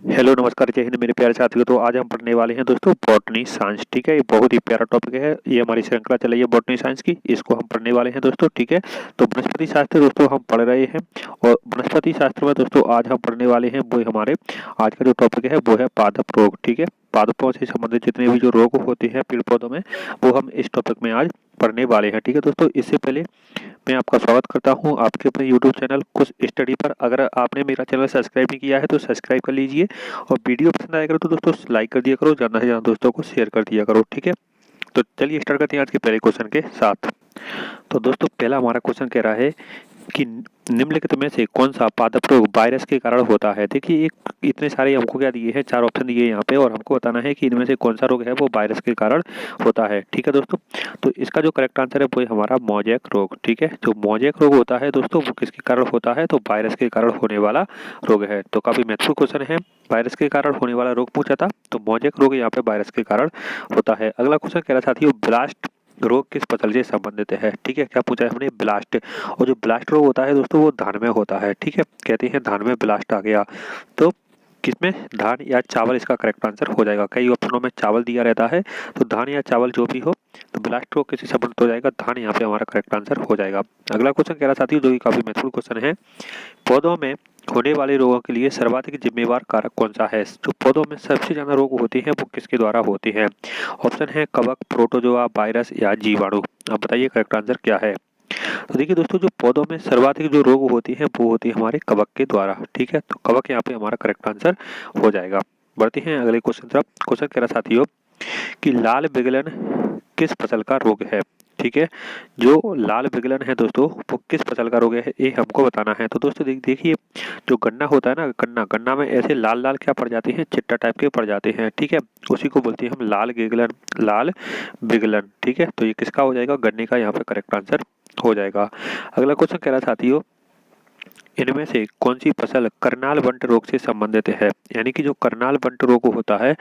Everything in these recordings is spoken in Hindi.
हेलो नमस्कार जय हिंद मेरे प्यारे साथियों। तो आज हम पढ़ने वाले हैं दोस्तों बॉटनी साइंस। ठीक है, ये बहुत ही प्यारा टॉपिक है। ये हमारी श्रृंखला चल रही है बॉटनी साइंस की, इसको हम पढ़ने वाले हैं दोस्तों। ठीक है, तो वनस्पति शास्त्र दोस्तों हम पढ़ रहे हैं और वनस्पति शास्त्र में दोस्तों आज हम पढ़ने वाले हैं वो हमारे आज का जो टॉपिक है वो है पादप रोग। ठीक है, पादपों से संबंधित जितने भी जो रोग होते हैं पेड़ पौधों में वो हम इस टॉपिक में आज पढ़ने वाले हैं। ठीक है दोस्तों, इससे पहले मैं आपका स्वागत करता हूं आपके अपने YouTube चैनल कुछ स्टडी पर। अगर आपने मेरा चैनल सब्सक्राइब नहीं किया है तो सब्सक्राइब कर लीजिए और वीडियो पसंद आया करो तो दोस्तों लाइक कर दिया करो, ज़्यादा से ज़्यादा दोस्तों को शेयर कर दिया करो। ठीक है, तो चलिए स्टार्ट करते हैं आज के पहले क्वेश्चन के साथ। तो दोस्तों पहला हमारा क्वेश्चन कह रहा है कि निम्नलिखित में से कौन सा पादप रोग वायरस के कारण होता है। देखिए एक इतने सारे हमको क्या दिए हैं, 4 ऑप्शन दिए हैं यहाँ पे और हमको बताना है कि इनमें से कौन सा रोग है वो वायरस के कारण होता है। ठीक है दोस्तों, तो इसका जो करेक्ट आंसर है वो है हमारा मोजैक रोग। ठीक है, जो मोजैक रोग होता है दोस्तों वो किसके कारण होता है, तो वायरस के कारण होने वाला रोग है। तो काफी महत्वपूर्ण क्वेश्चन है, वायरस के कारण होने वाला रोग पूछा था तो मोजैक रोग यहाँ पे वायरस के कारण होता है। अगला क्वेश्चन कह रहा साथियों ब्लास्ट रोग किस फसल से संबंधित है। ठीक है, क्या पूछा है हमने, ब्लास्ट। और जो ब्लास्ट रोग होता है दोस्तों वो धान में होता है। ठीक है, कहते हैं धान में ब्लास्ट आ गया, तो किसमें, धान या चावल इसका करेक्ट आंसर हो जाएगा। कई ऑप्शनों में चावल दिया रहता है तो धान या चावल जो भी हो तो ब्लास्ट रोग किसी संबंधित हो जाएगा, धान यहाँ पे हमारा करेक्ट आंसर हो जाएगा। अगला क्वेश्चन कह रहा साथियों जो कि काफी महत्वपूर्ण क्वेश्चन है, पौधों में होने वाले रोगों के लिए सर्वाधिक जिम्मेवार कारक कौन सा है। जो पौधों में सबसे ज्यादा रोग होते हैं वो किसके द्वारा होते हैं। ऑप्शन है कवक, प्रोटोजोआ, वायरस या जीवाणु। आप बताइए करेक्ट आंसर क्या है। तो देखिए दोस्तों जो पौधों में सर्वाधिक जो रोग होती है वो होती है हमारे कवक के द्वारा। ठीक है, तो कवक यहाँ पे हमारा करेक्ट आंसर हो जाएगा। बढ़ते हैं अगले क्वेश्चन तरफ। क्वेश्चन कह रहा साथियों कि लाल विगलन किस फसल का रोग है। ठीक है, जो लाल विगलन है दोस्तों वो किस फसल का रोग है ये हमको बताना है। तो दोस्तों देखिए जो गन्ना होता है ना, गन्ना गन्ना में ऐसे लाल लाल क्या पड़ जाते हैं, चिट्टा टाइप के पड़ जाते हैं। ठीक है, उसी को बोलते हैं हम लाल विगलन, लाल विगलन। ठीक है, तो ये किसका हो जाएगा, गन्ने का यहाँ पे करेक्ट आंसर हो जाएगा। अगला क्वेश्चन कह रहा साथियों इनमें से कौन सी फसल करनाल बंट रोग से संबंधित है। यानी कि जो करनाल बंट रोग होता है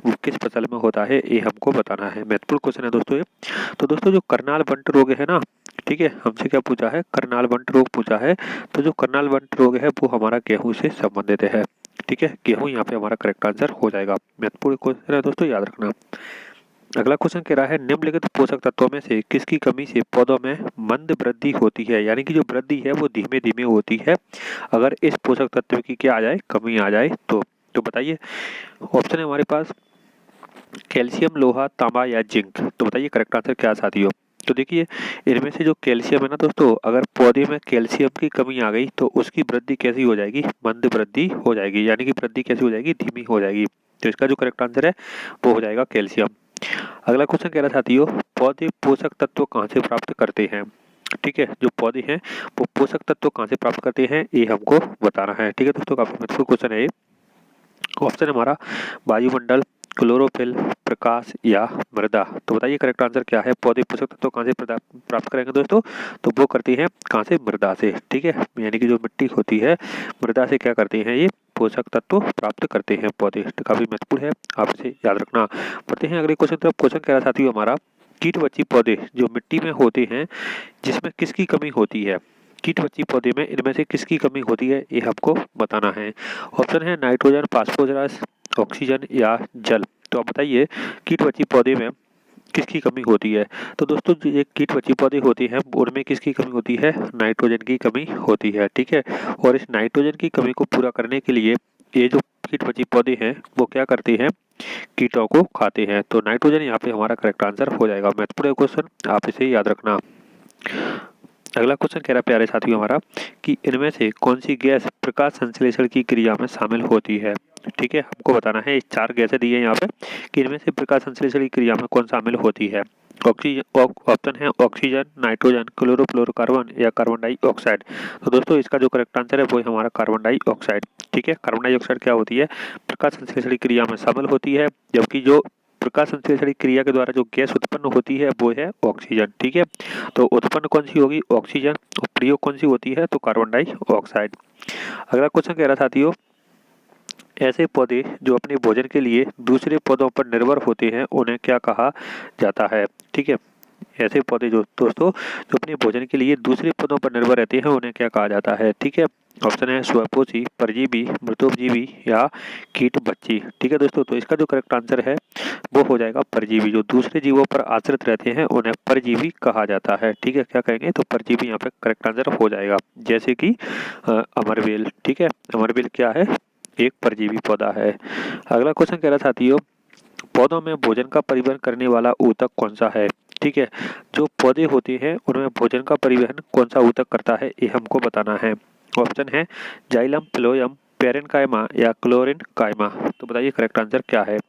वो किस फसल में होता है ये हमको बताना है। महत्वपूर्ण क्वेश्चन है दोस्तों ये। तो दोस्तों जो करनाल बंट रोग है ना, ठीक है, हमसे क्या पूछा है, करनाल बंट रोग पूछा है। तो जो करनाल बंट रोग है वो हमारा गेहूं से संबंधित है। ठीक है, गेहूं यहाँ पे हमारा करेक्ट आंसर हो जाएगा। महत्वपूर्ण क्वेश्चन है दोस्तों, याद रखना। अगला क्वेश्चन कह रहा है निम्नलिखित पोषक तत्वों में से किसकी कमी से पौधों में मंद वृद्धि होती है। यानी कि जो वृद्धि है वो धीमे धीमे होती है अगर इस पोषक तत्व की क्या आ जाए, कमी आ जाए तो बताइए। ऑप्शन है हमारे पास कैल्शियम, लोहा, तांबा या जिंक। तो बताइए करेक्ट आंसर क्या साथियों। तो देखिए इनमें से जो कैल्शियम है ना दोस्तों, अगर पौधे में कैल्शियम की कमी आ गई तो उसकी वृद्धि कैसी हो जाएगी, मंद वृद्धि हो जाएगी। यानी कि वृद्धि कैसी हो जाएगी, धीमी हो जाएगी। तो इसका जो करेक्ट आंसर है वो हो जाएगा कैल्शियम। अगला क्वेश्चन कह रहा साथियों पौधे पोषक तत्व कहाँ से प्राप्त करते हैं। ठीक है, जो पौधे हैं वो पोषक तत्व कहाँ से प्राप्त करते हैं ये हमको बताना है। ठीक है दोस्तों, काफी महत्वपूर्ण क्वेश्चन है ये। ऑप्शन हमारा वायुमंडल, क्लोरोफिल, प्रकाश या मृदा। तो बताइए करेक्ट आंसर क्या है, पौधे पोषक तत्व कहाँ से प्राप्त करेंगे दोस्तों, तो वो करती हैं कहाँ से, मृदा से। ठीक है, यानी कि जो मिट्टी होती है मृदा से क्या करती हैं ये पोषक तत्व प्राप्त करते हैं पौधे। तो काफी महत्वपूर्ण है, आप इसे याद रखना। पढ़ते हैं अगले क्वेश्चन तरफ। क्वेश्चन कह रहा साथियों हमारा कीटवची पौधे जो मिट्टी में होते हैं जिसमें किसकी कमी होती है। कीटवची पौधे में इनमें से किसकी कमी होती है ये हमको बताना है। ऑप्शन है नाइट्रोजन, फास्फोरस, ऑक्सीजन या जल। तो आप बताइए कीटवची पौधे में किसकी कमी होती है। तो दोस्तों जो ये कीटवची पौधे होते हैं उनमें किसकी कमी होती है, नाइट्रोजन की कमी होती है। ठीक है, और इस नाइट्रोजन की कमी को पूरा करने के लिए ये जो कीटवची पौधे हैं वो क्या करते हैं, कीटों को खाते हैं। तो नाइट्रोजन यहाँ पे हमारा करेक्ट आंसर हो जाएगा। महत्वपूर्ण क्वेश्चन, आप इसे याद रखना। अगला क्वेश्चन कह रहा है प्यारे साथियों हमारा कि इनमें से कौन सी गैस प्रकाश संश्लेषण की क्रिया में शामिल होती है। ठीक है, हमको बताना है। 4 गैसें दी है यहाँ पे कि इनमें से प्रकाश संश्लेषण की क्रिया में कौन शामिल होती है। ऑक्सीजन, ऑप्शन है ऑक्सीजन, नाइट्रोजन, क्लोरोफ्लोरोकार्बन या कार्बन डाइऑक्साइड। तो दोस्तों इसका जो करेक्ट आंसर है वो है हमारा कार्बन डाइऑक्साइड। ठीक है, कार्बन डाइऑक्साइड क्या होती है, प्रकाश संश्लेषण की क्रिया में शामिल होती है, जबकि जो प्रकाश संश्लेषण क्रिया के द्वारा जो गैस उत्पन्न होती है वो है ऑक्सीजन। ठीक है, तो उत्पन्न कौन सी होगी, ऑक्सीजन, और प्रयोग कौन सी होती है, तो कार्बन डाइऑक्साइड। अगला क्वेश्चन कह रहा साथियों ऐसे पौधे जो अपने भोजन के लिए दूसरे पौधों पर निर्भर होते हैं उन्हें क्या कहा जाता है। ठीक है, ऐसे पौधे जो दोस्तों जो अपने भोजन के लिए दूसरे पौधों पर निर्भर रहते हैं उन्हें क्या कहा जाता है। ठीक है, ऑप्शन है स्वपोषी, परजीवी, मृतोपजीवी या कीट बच्ची। ठीक है दोस्तों, तो इसका जो करेक्ट आंसर है वो हो जाएगा परजीवी। जो दूसरे जीवों पर आश्रित रहते हैं उन्हें परजीवी कहा जाता है। ठीक है, क्या कहेंगे तो परजीवी यहाँ पे करेक्ट आंसर हो जाएगा। जैसे कि अमरबेल। ठीक है, अमरबेल क्या है, एक परजीवी पौधा है। अगला क्वेश्चन कह रहा साथियों, पौधों में भोजन का परिवहन करने वाला ऊतक कौन सा है। ठीक है, जो पौधे होते हैं उनमें भोजन का परिवहन कौन सा ऊतक करता है ये हमको बताना है। ऑप्शन है जाइलम, फ्लोएम, पेरेनकाइमा या क्लोरिन काइमा। तो बताइए करेक्ट आंसर क्या है।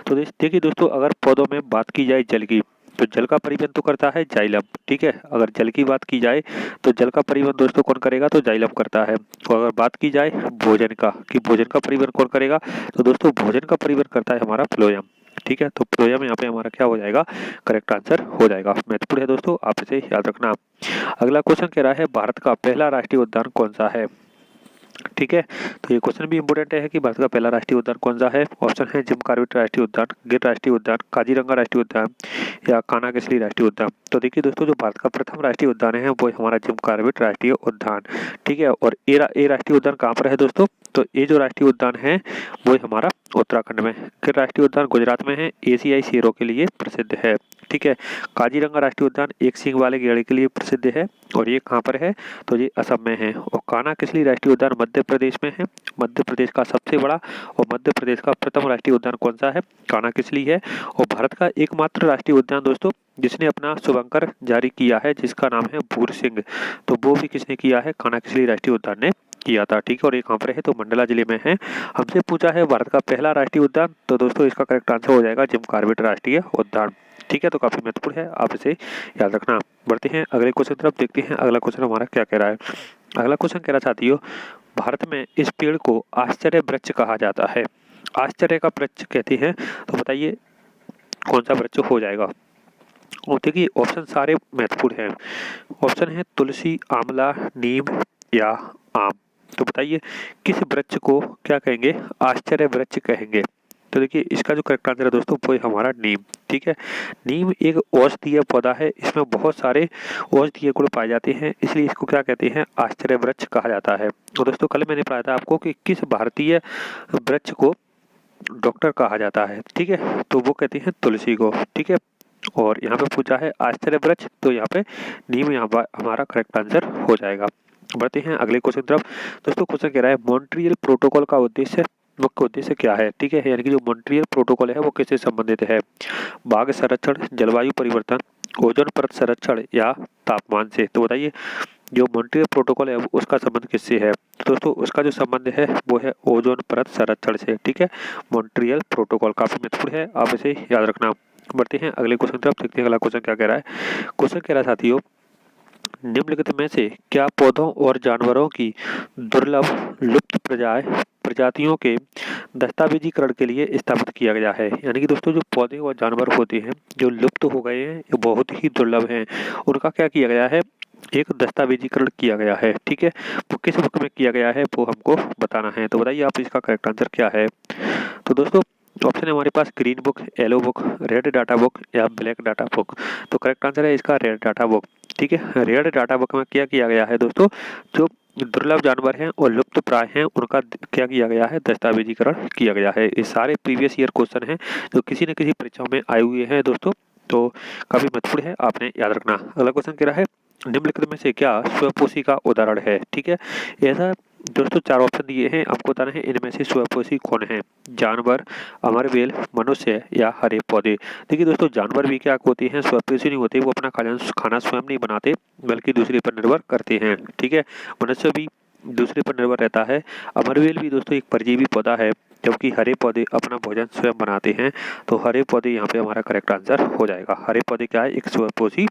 तो देखिए दोस्तों, अगर पौधों में बात की जाए जल की, तो जल का परिवहन तो करता है जाइलम। ठीक है, अगर जल की बात की जाए तो जल का परिवहन दोस्तों कौन करेगा, तो जाइलम करता है। और अगर बात की जाए भोजन का, कि भोजन का परिवहन कौन करेगा, तो दोस्तों भोजन का परिवहन करता है हमारा फ्लोएम। ठीक है, तो फ्लोएम यहाँ पे हमारा क्या हो जाएगा, करेक्ट आंसर हो जाएगा। महत्वपूर्ण है दोस्तों, आप इसे याद रखना। अगला क्वेश्चन कह रहा है भारत का पहला राष्ट्रीय उद्यान कौन सा है। ठीक है, तो ये क्वेश्चन भी इंपोर्टेंट है कि भारत का पहला राष्ट्रीय उद्यान कौन सा है। ऑप्शन है जिम कॉर्बेट राष्ट्रीय उद्यान, गिर राष्ट्रीय उद्यान, काजीरंगा राष्ट्रीय उद्यान या कान्हा-किसली राष्ट्रीय उद्यान। तो देखिए दोस्तों, जो भारत का प्रथम राष्ट्रीय उद्यान है वो हमारा जिम कॉर्बेट राष्ट्रीय उद्यान। ठीक है, और ये राष्ट्रीय उद्यान कहाँ पर है दोस्तों, तो ये जो राष्ट्रीय उद्यान है वो हमारा उत्तराखंड में। गिर राष्ट्रीय उद्यान गुजरात में है, एशियाई शेरों के लिए प्रसिद्ध है। ठीक है, काजीरंगा राष्ट्रीय उद्यान एक सींग वाले गैंडे के लिए प्रसिद्ध है और ये कहाँ पर है, तो ये असम में है। और कान्हा-किसली राष्ट्रीय उद्यान मध्य प्रदेश में है, मध्य प्रदेश का सबसे बड़ा और मध्य प्रदेश का प्रथम राष्ट्रीय उद्यान कौन सा है, कान्हा-किसली है। और भारत का एकमात्र राष्ट्रीय उद्यान दोस्तों जिसने अपना शुभंकर जारी किया है, जिसका नाम है भूर सिंह, तो वो भी किसने किया है, कान्हा-किसली राष्ट्रीय उद्यान ने किया था। ठीक है, और ये कहाँ पर है, तो मंडला जिले में है। हमसे पूछा है भारत का पहला राष्ट्रीय उद्यान, तो दोस्तों इसका करेक्ट आंसर हो जाएगा जिम कॉर्बेट राष्ट्रीय उद्यान। ठीक है, तो काफी महत्वपूर्ण है, आप इसे याद रखना। बढ़ते हैं अगले क्वेश्चन तरफ, देखते हैं अगला क्वेश्चन हमारा क्या कह रहा है। अगला क्वेश्चन कह रहा साथियों, भारत में इस पेड़ को आश्चर्य वृक्ष कहा जाता है। आश्चर्य का वृक्ष कहते हैं, तो बताइए कौन सा वृक्ष हो जाएगा। और देखिए ऑप्शन सारे महत्वपूर्ण हैं। ऑप्शन है तुलसी, आंवला, नीम या आम। तो बताइए किस वृक्ष को क्या कहेंगे, आश्चर्य वृक्ष कहेंगे। तो देखिए इसका जो करेक्ट आंसर है दोस्तों वो है हमारा नीम। ठीक है, नीम एक औषधीय पौधा है, इसमें बहुत सारे औषधीय गुण पाए जाते हैं, इसलिए इसको क्या कहते हैं, आश्चर्य वृक्ष कहा जाता है। तो दोस्तों कल मैंने पढ़ाया था आपको कि किस भारतीय वृक्ष को डॉक्टर कहा जाता है। ठीक है, तो वो कहते हैं तुलसी को। ठीक है, और यहाँ पे पूछा है आश्चर्य वृक्ष, तो यहाँ पे नीम यहाँ पर हमारा करेक्ट आंसर हो जाएगा। बढ़ते हैं अगले क्वेश्चन तरफ। दोस्तों क्वेश्चन कह रहा है मॉन्ट्रियल प्रोटोकॉल का उद्देश्य, मुख्य उद्देश्य क्या है। ठीक है, यानी कि जो मॉन्ट्रियल प्रोटोकॉल है वो किससे संबंधित है, बाघ संरक्षण, जलवायु परिवर्तन, ओजोन परत संरक्षण या तापमान से। तो बताइए जो मॉन्ट्रियल प्रोटोकॉल है उसका संबंध किससे है, तो दोस्तों उसका जो संबंध है वो है ओजोन परत संरक्षण से। ठीक है, मॉन्ट्रियल प्रोटोकॉल काफी महत्वपूर्ण है, आप इसे याद रखना। बढ़ते हैं अगले क्वेश्चन तरफ, देखते हैं अगला क्वेश्चन क्या कह रहा है। क्वेश्चन कह रहा है साथियों, निम्नलिखित में से क्या पौधों और जानवरों की दुर्लभ लुप्त प्रजातियों के दस्तावेजीकरण के लिए स्थापित किया गया है। यानी कि दोस्तों जो पौधे और जानवर होते हैं जो लुप्त हो गए हैं, ये बहुत ही दुर्लभ हैं, उनका क्या किया गया है, एक दस्तावेजीकरण किया गया है। ठीक है, वो किस बुक में किया गया है वो हमको बताना है। तो बताइए आप इसका करेक्ट आंसर क्या है। तो दोस्तों ऑप्शन है हमारे पास green book, yellow book, red data book या ब्लैक डाटा बुक। तो करेक्ट आंसर है इसका रेड डाटा बुक। ठीक है, रेड डाटा बुक में क्या किया गया है दोस्तों, जो दुर्लभ जानवर हैं और लुप्त प्राय हैं उनका क्या किया गया है, दस्तावेजीकरण किया गया है। ये सारे प्रीवियस ईयर क्वेश्चन हैं जो किसी न किसी परीक्षाओं में आए हुए हैं दोस्तों, तो काफी महत्वपूर्ण है, आपने याद रखना। अगला क्वेश्चन कह रहा है निम्नलिखित में से क्या स्वयंपोषी का उदाहरण है। ठीक है, ऐसा दोस्तों चार ऑप्शन दिए हैं, आपको बताना है इनमें से स्वयंपोषी कौन है, जानवर, अमरबेल, मनुष्य या हरे पौधे। देखिए दोस्तों जानवर भी क्या होते हैं, स्वयंपोषी नहीं होते, वो अपना खाना स्वयं नहीं बनाते बल्कि दूसरे पर निर्भर करते हैं। ठीक है, मनुष्य भी दूसरे पर निर्भर रहता है। अमरबेल भी दोस्तों एक परजीवी पौधा है, जबकि हरे पौधे अपना भोजन स्वयं बनाते हैं। तो हरे पौधे यहाँ पे हमारा करेक्ट आंसर हो जाएगा। हरे पौधे क्या है, एक स्वयंपोषी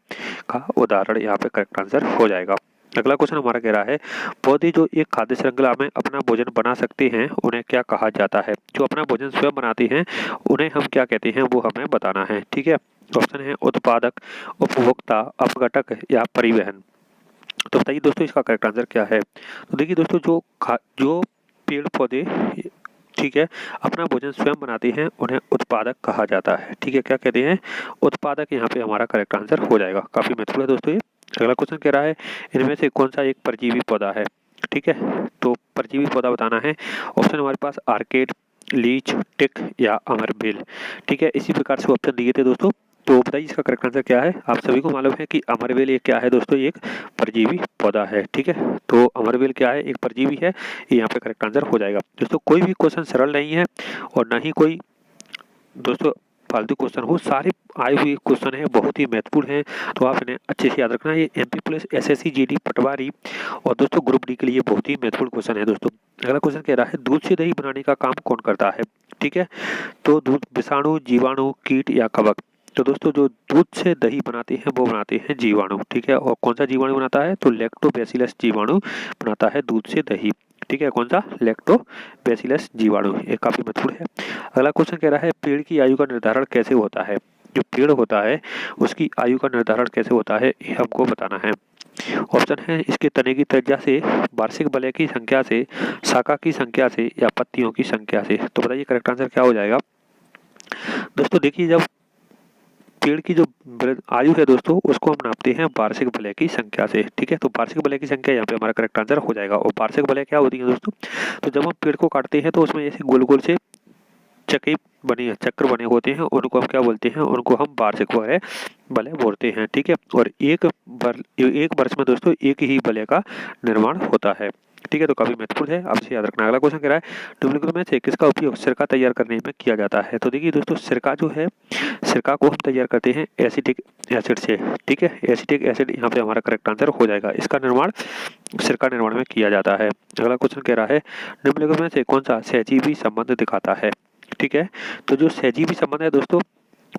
का उदाहरण यहाँ पे करेक्ट आंसर हो जाएगा। अगला क्वेश्चन हमारा कह रहा है पौधे जो एक खाद्य श्रृंखला में अपना भोजन बना सकते हैं उन्हें क्या कहा जाता है। जो अपना भोजन स्वयं बनाते हैं उन्हें हम क्या कहते हैं वो हमें बताना है। ठीक है, ऑप्शन है उत्पादक, उपभोक्ता, अपघटक या परिवहन। तो बताइए दोस्तों इसका करेक्ट आंसर क्या है। तो देखिए दोस्तों जो पेड़ पौधे ठीक है, अपना भोजन स्वयं बनाते हैं उन्हें उत्पादक कहा जाता है। ठीक है, क्या कहते हैं? उत्पादक। यहाँ पे हमारा करेक्ट आंसर हो जाएगा। काफी महत्वपूर्ण है दोस्तों ये। अगला क्वेश्चन कह रहा है इनमें से कौन सा एक परजीवी पौधा है? ठीक है, तो परजीवी पौधा बताना है। ऑप्शन हमारे पास आर्केड, लीच, टिक या अमरबेल। ठीक है, इसी प्रकार से ऑप्शन दिए थे दोस्तों। तो बताइए इसका करेक्ट आंसर क्या है? आप सभी को मालूम है कि अमरबेल ये क्या है दोस्तों? एक परजीवी पौधा है। ठीक है, तो अमरबेल क्या है? एक परजीवी है। ये यहाँ पे करेक्ट आंसर हो जाएगा दोस्तों। कोई भी क्वेश्चन सरल नहीं है और ना ही कोई दोस्तों फालतू क्वेश्चन हो। सारे आए हुए क्वेश्चन है, बहुत ही महत्वपूर्ण है, तो आप इन्हें अच्छे से याद रखना। ये एमपी पुलिस, एसएससी, जीडी, पटवारी और दोस्तों ग्रुप डी के लिए बहुत ही महत्वपूर्ण क्वेश्चन है दोस्तों। अगला क्वेश्चन कह रहा है दूध से दही बनाने का काम कौन करता है? ठीक है, तो दूध विषाणु, जीवाणु, कीट या कवक? तो दोस्तों जो दूध से दही बनाते हैं वो बनाते हैं जीवाणु। ठीक है, और कौन सा जीवाणु बनाता है? तो लैक्टोबैसिलस जीवाणु बनाता है दूध से दही। ठीक है, कौन सा? लैक्टोबैसिलस जीवाणु। ये काफी महत्वपूर्ण है। अगला क्वेश्चन कह रहा है पेड़ की आयु का निर्धारण कैसे होता है? जो पेड़ होता है उसकी आयु का निर्धारण कैसे होता है, ये हमको बताना है। ऑप्शन है इसके तने की त्रिज्या से, वार्षिक वलय की संख्या से, शाखा की संख्या से या पत्तियों की संख्या से। तो बताइए करेक्ट आंसर क्या हो जाएगा? दोस्तों देखिए, जब पेड़ की जो आयु है दोस्तों उसको हम नापते हैं वार्षिक वलय की संख्या से। ठीक है, तो वार्षिक वलय की संख्या यहाँ पे हमारा करेक्ट आंसर हो जाएगा। और वार्षिक वलय क्या होती है दोस्तों? तो जब हम पेड़ को काटते हैं तो उसमें ऐसे गोल गोल से चक्र बने होते हैं, उनको हम क्या बोलते हैं? उनको हम वार्षिक वलय बोलते हैं। ठीक है, और एक वर्ष में दोस्तों एक ही वलय का निर्माण होता है। ठीक है, तो काफी महत्वपूर्ण है, आपसे याद रखना। अगला क्वेश्चन कह रहा है निम्नलिखित में से किसका उपयोग सिरका तैयार करने में किया जाता है? तो देखिए दोस्तों, सिरका जो है, सिरका को हम तैयार करते हैं एसिटिक एसिड से। ठीक है, एसिटिक एसिड यहाँ पे हमारा करेक्ट आंसर हो जाएगा। इसका निर्माण सिरका निर्माण में किया जाता है। अगला क्वेश्चन कह रहा है निम्नलिखित में से कौन सा सहजीवी संबंध दिखाता है? ठीक है, तो जो सहजीवी संबंध है दोस्तों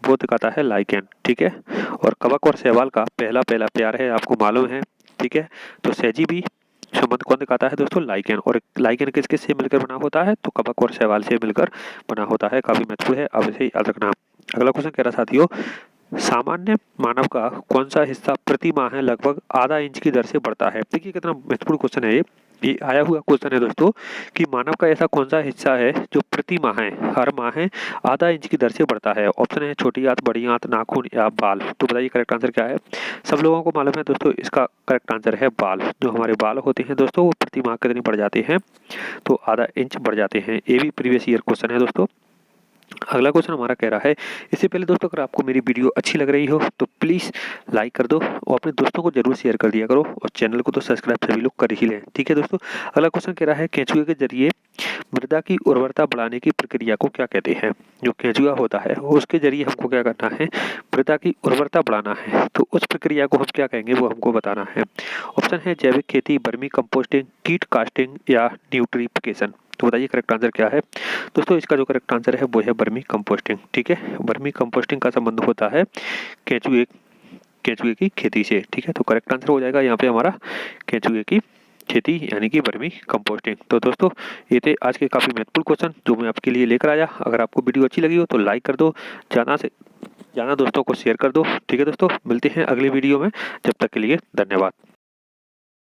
वो दिखाता है लाइकेन। ठीक है, और कवक और शैवाल का पहला प्यार है, आपको मालूम है। ठीक है, तो सहजीवी संबंध कौन दिखाता है दोस्तों? लाइकेन। और लाइकेन किस किस से मिलकर बना होता है? तो कवक और शैवाल से मिलकर बना होता है। काफी महत्वपूर्ण है, अब इसे याद रखना। अगला क्वेश्चन कह रहा साथियों सामान्य मानव का कौन सा हिस्सा प्रति माह लगभग आधा इंच की दर से बढ़ता है? देखिए कितना महत्वपूर्ण क्वेश्चन है ये आया हुआ क्वेश्चन है दोस्तों कि मानव का ऐसा कौन सा हिस्सा है जो प्रति माह हर माह आधा इंच की दर से बढ़ता है? ऑप्शन है छोटी आंत, बड़ी आंत, नाखून या बाल। तो बताइए करेक्ट आंसर क्या है? सब लोगों को मालूम है दोस्तों, इसका करेक्ट आंसर है बाल। जो हमारे बाल होते हैं दोस्तों वो प्रति माह कितने बढ़ जाते हैं? तो आधा इंच बढ़ जाते हैं। ये भी प्रीवियस ईयर क्वेश्चन है दोस्तों। अगला क्वेश्चन हमारा कह रहा है, इससे पहले दोस्तों अगर आपको मेरी वीडियो अच्छी लग रही हो तो प्लीज़ लाइक कर दो और अपने दोस्तों को जरूर शेयर कर दिया करो और चैनल को तो सब्सक्राइब सभी लोग कर ही लें। ठीक है दोस्तों। अगला क्वेश्चन कह रहा है केंचुए के जरिए मृदा की उर्वरता बढ़ाने की प्रक्रिया को क्या कहते हैं? जो केंचुआ होता है उसके जरिए हमको क्या करना है? मृदा की उर्वरता बढ़ाना है, तो उस प्रक्रिया को हम क्या कहेंगे वो हमको बताना है। ऑप्शन है जैविक खेती, वर्मी कंपोस्टिंग, कीट कास्टिंग या न्यूट्रिफिकेशन। तो बताइए करेक्ट आंसर क्या है? दोस्तों इसका जो करेक्ट आंसर है वो है वर्मी कंपोस्टिंग। ठीक है, वर्मी कंपोस्टिंग का संबंध होता है केंचुए की खेती से। ठीक है, तो करेक्ट आंसर हो जाएगा यहाँ पे हमारा केंचुए की खेती यानी कि वर्मी कंपोस्टिंग। तो दोस्तों ये थे आज के काफी महत्वपूर्ण क्वेश्चन जो मैं आपके लिए लेकर आया। अगर आपको वीडियो अच्छी लगी हो तो लाइक कर दो, ज्यादा से ज्यादा दोस्तों को शेयर कर दो। ठीक है दोस्तों, मिलते हैं अगली वीडियो में, जब तक के लिए धन्यवाद।